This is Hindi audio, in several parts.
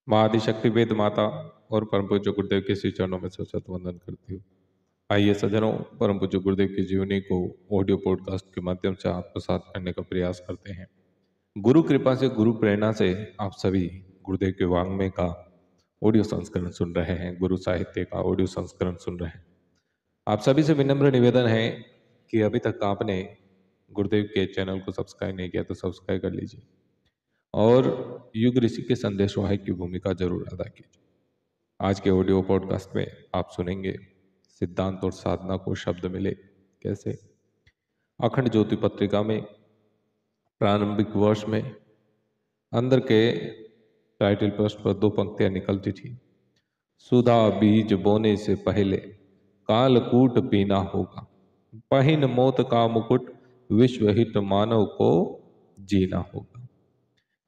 माँ आदिशक्ति वेद माता और परम पूज्य गुरुदेव के श्री चरणों में सशत वंदन करती हूँ। आइए सज्जनों, परम पूज्य गुरुदेव की जीवनी को ऑडियो पॉडकास्ट के माध्यम से आत्मसात करने का प्रयास करते हैं। गुरु कृपा से, गुरु प्रेरणा से आप सभी गुरुदेव के वाङ्मय का ऑडियो संस्करण सुन रहे हैं, गुरु साहित्य का ऑडियो संस्करण सुन रहे हैं। आप सभी से विनम्र निवेदन है कि अभी तक आपने गुरुदेव के चैनल को सब्सक्राइब नहीं किया तो सब्सक्राइब कर लीजिए और युग ऋषि के संदेशवाहक की भूमिका जरूर अदा कीजिए। आज के ऑडियो पॉडकास्ट में आप सुनेंगे सिद्धांत और साधना को शब्द मिले कैसे। अखंड ज्योति पत्रिका में प्रारंभिक वर्ष में अंदर के टाइटल पृष्ठ पर 2 पंक्तियां निकलती थी। सुधा बीज बोने से पहले कालकूट पीना होगा, पहिन मौत का मुकुट, विश्व हित मानव को जीना होगा।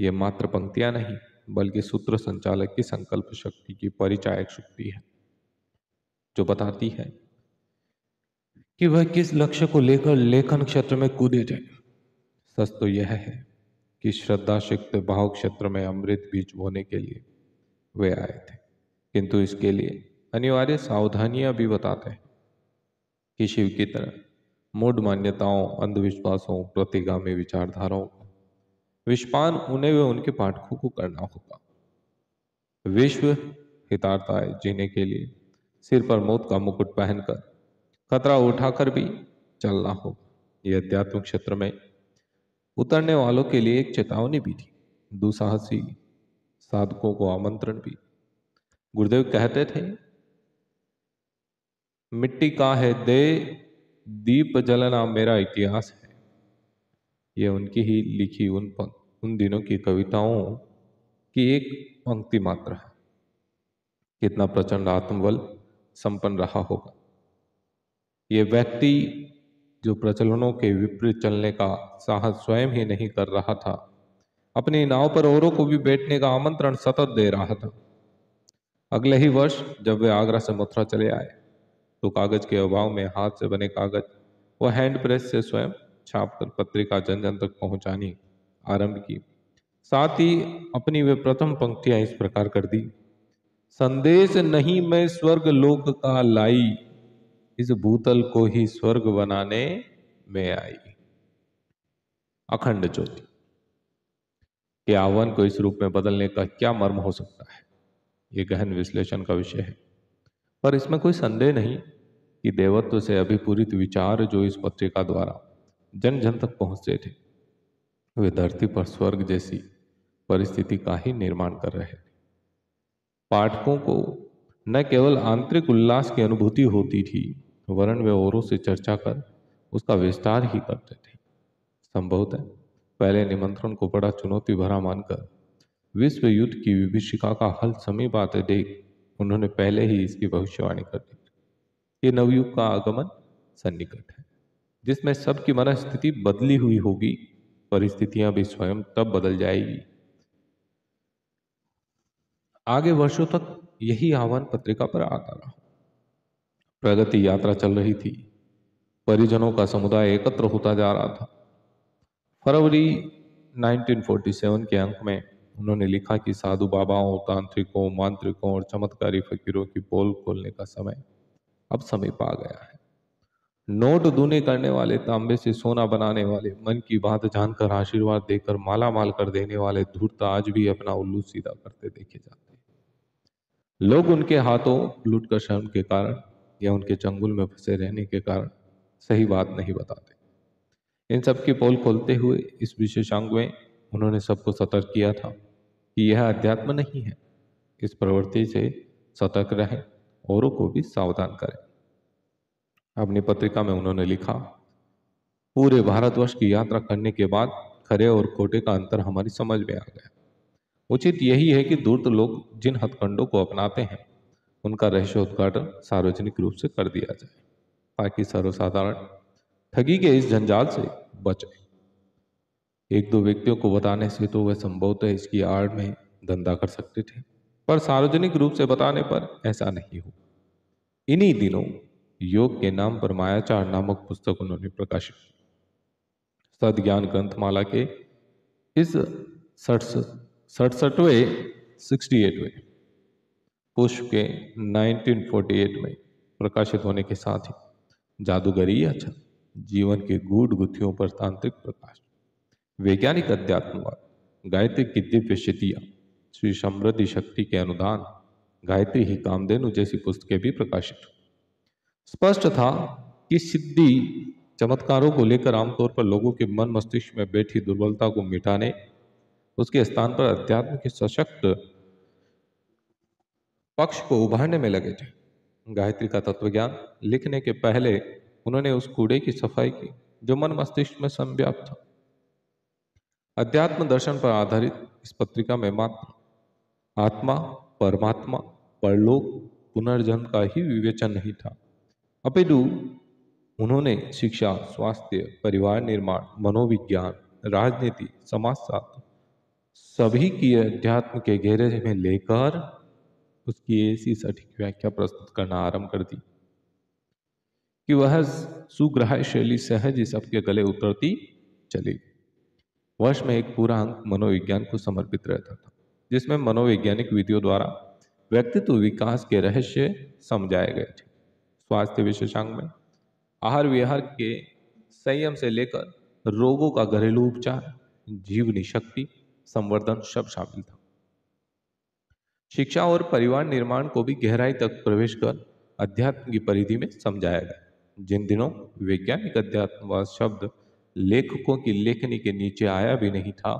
ये मात्र पंक्तियां नहीं बल्कि सूत्र संचालक की संकल्प शक्ति की परिचायक शक्ति है, जो बताती है कि वह किस लक्ष्य को लेकर लेखन क्षेत्र में कूदे जाए। सच तो यह है कि श्रद्धा सिक्त भाव क्षेत्र में अमृत बीज बोने के लिए वे आए थे, किंतु इसके लिए अनिवार्य सावधानियां भी बताते हैं कि शिव की तरह मूढ़ मान्यताओं, अंधविश्वासों, प्रतिगामी विचारधाराओं का विषपान उन्हें व उनके पाठकों को करना होगा। विश्व हितार्थाय जीने के लिए सिर पर मौत का मुकुट पहनकर खतरा उठाकर भी चलना होगा। यह अध्यात्म क्षेत्र में उतरने वालों के लिए एक चेतावनी भी थी, दुसाहसी साधकों को आमंत्रण भी। गुरुदेव कहते थे, मिट्टी का है दे दीप जलना मेरा इतिहास है। यह उनकी ही लिखी उन दिनों की कविताओं की एक पंक्ति मात्र है। कितना प्रचंड आत्मबल संपन्न रहा होगा ये व्यक्ति, जो प्रचलनों के विपरीत चलने का साहस स्वयं ही नहीं कर रहा था, अपनी नाव पर औरों को भी बैठने का आमंत्रण सतत दे रहा था। अगले ही वर्ष जब वे आगरा से मथुरा चले आए तो कागज के अभाव में हाथ से बने कागज व हैंड प्रेस से स्वयं छापकर पत्रिका जन जन तक पहुंचानी आरंभ की। साथ ही अपनी वे प्रथम पंक्तियां इस प्रकार कर दी, संदेश नहीं मैं स्वर्ग लोक का लाई, इस भूतल को ही स्वर्ग बनाने में आई। अखंड ज्योति के आह्वान को इस रूप में बदलने का क्या मर्म हो सकता है, ये गहन विश्लेषण का विषय है। पर इसमें कोई संदेह नहीं कि देवत्व से अभिपूरित विचार जो इस पत्रिका द्वारा जन जन तक पहुंचते थे, वे धरती पर स्वर्ग जैसी परिस्थिति का ही निर्माण कर रहे थे। पाठकों को न केवल आंतरिक उल्लास की अनुभूति होती थी, वरन वे औरों से चर्चा कर उसका विस्तार ही करते थे। संभवतः पहले निमंत्रण को बड़ा चुनौती भरा मानकर विश्व युद्ध की विभीषिका का हल समीप आते देख उन्होंने पहले ही इसकी भविष्यवाणी कर दी। ये नवयुग का आगमन सन्निकट है, जिसमें सबकी मनस्थिति बदली हुई होगी, परिस्थितियां भी स्वयं तब बदल जाएगी। आगे वर्षों तक यही आह्वान पत्रिका पर आता रहा। प्रगति यात्रा चल रही थी, परिजनों का समुदाय एकत्र होता जा रहा था। फरवरी 1947 के अंक में उन्होंने लिखा कि साधु बाबाओं, तांत्रिकों, मांत्रिकों और चमत्कारी फकीरों की पोल खोलने का समय अब समीप आ गया है। नोट दूनी करने वाले, तांबे से सोना बनाने वाले, मन की बात जानकर आशीर्वाद देकर माला माल कर देने वाले धूर्त आज भी अपना उल्लू सीधा करते देखे जाते हैं। लोग उनके हाथों लूट कर शर्म के कारण या उनके चंगुल में फंसे रहने के कारण सही बात नहीं बताते। इन सब की पोल खोलते हुए इस विशेषांग में उन्होंने सबको सतर्क किया था कि यह अध्यात्म नहीं है। इस प्रवृत्ति से सतर्क रहें, औरों को भी सावधान करें। अपनी पत्रिका में उन्होंने लिखा, पूरे भारतवर्ष की यात्रा करने के बाद खरे और खोटे का अंतर हमारी समझ में आ गया। उचित यही है कि धूर्त लोग जिन हथकंडों को अपनाते हैं उनका रहस्योद्घाटन सार्वजनिक रूप से कर दिया जाए, ताकि सर्वसाधारण ठगी के इस जंजाल से बचे। एक दो व्यक्तियों को बताने से तो वह संभवतः इसकी आड़ में धंधा कर सकते थे, पर सार्वजनिक रूप से बताने पर ऐसा नहीं हो। इन्हीं दिनों योग के नाम पर मायाचार नामक पुस्तक उन्होंने प्रकाशित की। सद ज्ञान ग्रंथमाला के इस 67वें 1968 में, पुष्प के 1948 में प्रकाशित होने के साथ ही जादूगरी या छल, जीवन के गूढ़ गुत्थियों पर तांत्रिक प्रकाश, वैज्ञानिक अध्यात्मवाद, गायत्री की दिव्य शक्तियाँ, श्री समृद्धि शक्ति के अनुदान, गायत्री ही कामधेनु जैसी पुस्तकें भी प्रकाशित हुई। स्पष्ट था कि सिद्धि चमत्कारों को लेकर आमतौर पर लोगों के मन मस्तिष्क में बैठी दुर्बलता को मिटाने, उसके स्थान पर अध्यात्म के सशक्त पक्ष को उभारने में लगे थे। गायत्री का तत्वज्ञान लिखने के पहले उन्होंने उस कूड़े की सफाई की जो मन मस्तिष्क में संव्याप्त था। अध्यात्म दर्शन पर आधारित इस पत्रिका में मात्र आत्मा, परमात्मा, परलोक, पुनर्जन्म का ही विवेचन नहीं था, अपितु उन्होंने शिक्षा, स्वास्थ्य, परिवार निर्माण, मनोविज्ञान, राजनीति, समाजशास्त्र सभी की अध्यात्म के घेरे में लेकर उसकी ऐसी सटीक व्याख्या प्रस्तुत करना आरंभ कर दी कि वह सुग्राह्य शैली सहज ही सबके गले उतरती चली। वर्ष में एक पूरा अंक मनोविज्ञान को समर्पित रहता था, जिसमें मनोवैज्ञानिक विधियों द्वारा व्यक्तित्व विकास के रहस्य समझाए गए थे। स्वास्थ्य विशेषांक में आहार विहार के संयम से लेकर रोगों का घरेलू उपचार, जीवनी शक्ति, संवर्धन सब शामिल था। शिक्षा और परिवार निर्माण को भी गहराई तक प्रवेश कर अध्यात्म की परिधि में समझाया गया। जिन दिनों वैज्ञानिक अध्यात्मवाद शब्द लेखकों की लेखनी के नीचे आया भी नहीं था,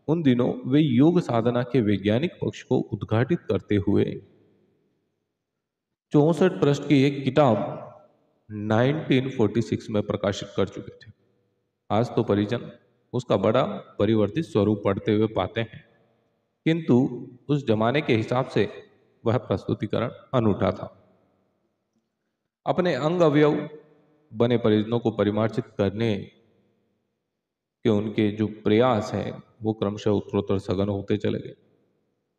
उन दिनों वे योग साधना के वैज्ञानिक पक्ष को उद्घाटित करते हुए 64 पृष्ठ की एक किताब 1946 में प्रकाशित कर चुके थे। आज तो परिजन उसका बड़ा परिवर्तित स्वरूप पढ़ते हुए पाते हैं, किंतु उस जमाने के हिसाब से वह प्रस्तुतिकरण अनूठा था। अपने अंग अवयव बने परिजनों को परिमार्जित करने के उनके जो प्रयास हैं वो क्रमशः उत्तरोत्तर सघन होते चले गए।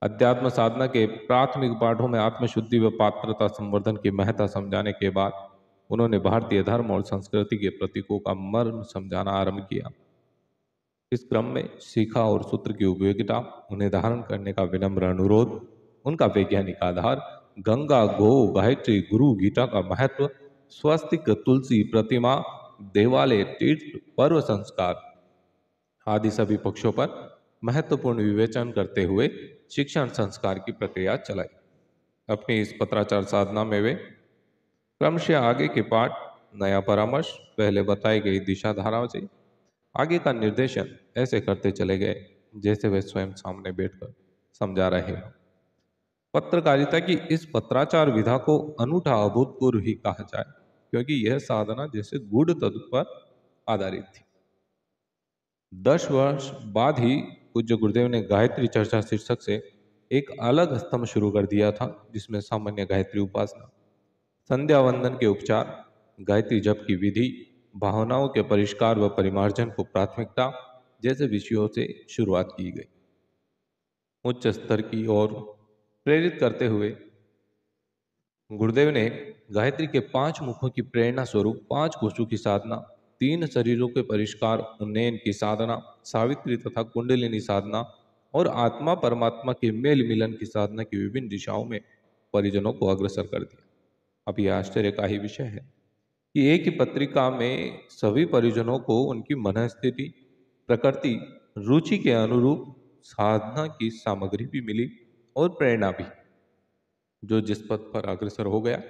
अध्यात्म साधना के प्राथमिक पाठों में आत्मशुद्धि व पात्रता संवर्धन की महत्ता समझाने के बाद उन्होंने भारतीय धर्म और संस्कृति के प्रतीकों का मर्म समझाना आरंभ किया। इस क्रम में शिखा और सूत्र की उपयोगिता, उन्हें धारण करने का विनम्र अनुरोध, उनका वैज्ञानिक आधार, गंगा, गो, गायत्री, गुरु, गीता का महत्व, स्वस्तिक, तुलसी, प्रतिमा, देवालय, तीर्थ, पर्व संस्कार आदि सभी पक्षों पर महत्वपूर्ण विवेचन करते हुए शिक्षण संस्कार की प्रक्रिया चलाई। अपनी इस पत्राचार साधना में वे क्रमशः आगे के पाठ, नया परामर्श, पहले बताई गई दिशा धाराओं से आगे का निर्देशन ऐसे करते चले गए जैसे वे स्वयं सामने बैठकर समझा रहे हो। पत्रकारिता की इस पत्राचार विधा को अनूठा, अभूतपूर्व ही कहा जाए, क्योंकि यह साधना जैसे गूढ़ तत्व पर आधारित थी। 10 वर्ष बाद ही पूज्य गुरुदेव ने गायत्री चर्चा शीर्षक से एक अलग स्तंभ शुरू कर दिया था, जिसमें सामान्य गायत्री उपासना, संध्या वंदन के उपचार, गायत्री जप की विधि, भावनाओं के परिष्कार व परिमार्जन को प्राथमिकता जैसे विषयों से शुरुआत की गई। उच्च स्तर की ओर प्रेरित करते हुए गुरुदेव ने गायत्री के 5 मुखों की प्रेरणा स्वरूप 5 कोशों की साधना, 3 शरीरों के परिष्कार, उन्नयन की साधना, सावित्री तथा कुंडलिनी साधना और आत्मा परमात्मा के मेल मिलन की साधना की विभिन्न दिशाओं में परिजनों को अग्रसर कर दिया। अब यह आश्चर्य का ही विषय है कि एक ही पत्रिका में सभी परिजनों को उनकी मनस्थिति, प्रकृति, रुचि के अनुरूप साधना की सामग्री भी मिली और प्रेरणा भी। जो जिस पथ पर अग्रसर हो गया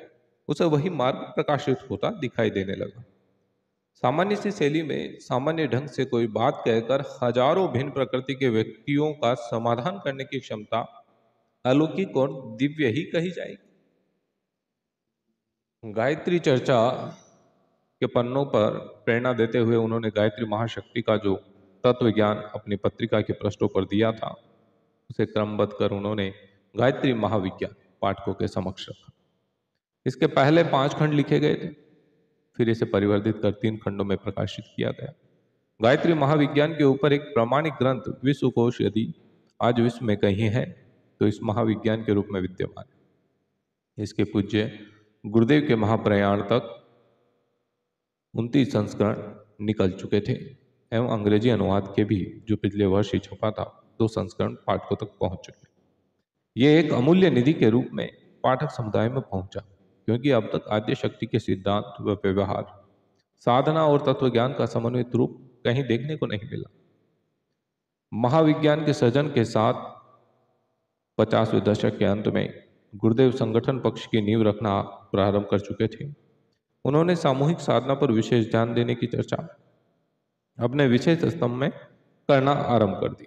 उसे वही मार्ग प्रकाशित होता दिखाई देने लगा। सामान्य सी शैली में सामान्य ढंग से कोई बात कहकर हजारों भिन्न प्रकृति के व्यक्तियों का समाधान करने की क्षमता अलौकिक और दिव्य ही कही जाएगी। गायत्री चर्चा के पन्नों पर प्रेरणा देते हुए उन्होंने गायत्री महाशक्ति का जो तत्व ज्ञान अपनी पत्रिका के पृष्ठों पर दिया था, उसे क्रमबद्ध कर उन्होंने गायत्री महाविज्ञान पाठकों के समक्ष रखा। इसके पहले 5 खंड लिखे गए थे, फिर इसे परिवर्तित कर 3 खंडों में प्रकाशित किया गया। गायत्री महाविज्ञान के ऊपर एक प्रामाणिक ग्रंथ विश्वकोश यदि आज विश्व में कहीं है तो इस महाविज्ञान के रूप में विद्यमान है। इसके पूज्य गुरुदेव के महाप्रयाण तक 29 संस्करण निकल चुके थे एवं अंग्रेजी अनुवाद के भी जो पिछले वर्ष ही छपा था 2 संस्करण पाठकों तक पहुंच चुके। ये एक अमूल्य निधि के रूप में पाठक समुदाय में पहुंचा, क्योंकि अब तक आद्य शक्ति के सिद्धांत व व्यवहार, साधना और तत्वज्ञान का समन्वित रूप कहीं देखने को नहीं मिला। महाविज्ञान के सृजन के साथ 50वें दशक के अंत में गुरुदेव संगठन पक्ष की नींव रखना प्रारंभ कर चुके थे। उन्होंने सामूहिक साधना पर विशेष ध्यान देने की चर्चा अपने विशेष स्तंभ में करना आरंभ कर दी।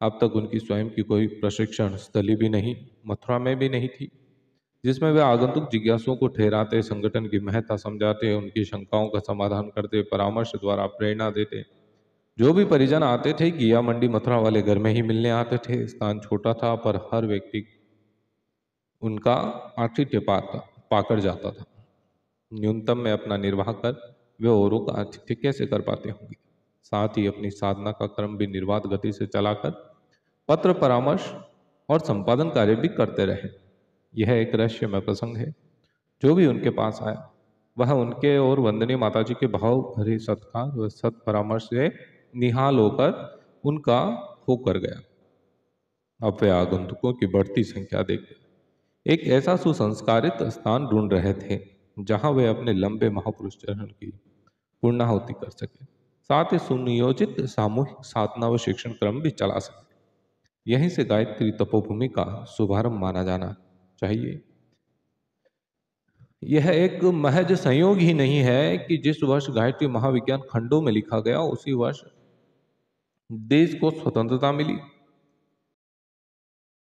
अब तक उनकी स्वयं की कोई प्रशिक्षण स्थली भी नहीं, मथुरा में भी नहीं थी, जिसमें वे आगंतुक जिज्ञासुओं को ठहराते, संगठन की महत्ता समझाते, उनकी शंकाओं का समाधान करते, परामर्श द्वारा प्रेरणा देते। जो भी परिजन आते थे, घिया मंडी मथुरा वाले घर में ही मिलने आते थे। स्थान छोटा था, पर हर व्यक्ति उनका आतिथ्य पाकर जाता था। न्यूनतम में अपना निर्वाह कर वे औरों का आतिथ्य कैसे कर पाते होंगे। साथ ही अपनी साधना का क्रम भी निर्बाध गति से चलाकर पत्र, परामर्श और संपादन कार्य भी करते रहे। यह एक रहस्यमय प्रसंग है। जो भी उनके पास आया, वह उनके और वंदनीय माताजी के भाव भरे सत्कार व सत परामर्श से निहाल होकर उनका होकर गया। अब वे आगंतुकों की बढ़ती संख्या देख एक ऐसा सुसंस्कारित स्थान ढूंढ रहे थे, जहां वे अपने लंबे महापुरुष चरण की पूर्णाहुति कर सके, साथ ही सुनियोजित सामूहिक साधना व शिक्षण क्रम भी चला सके। यहीं से गायत्री तपोभूमि का शुभारंभ माना जाना चाहिए। यह एक महज संयोग ही नहीं है कि जिस वर्ष गायत्री महाविज्ञान खंडों में लिखा गया, उसी वर्ष देश को स्वतंत्रता मिली।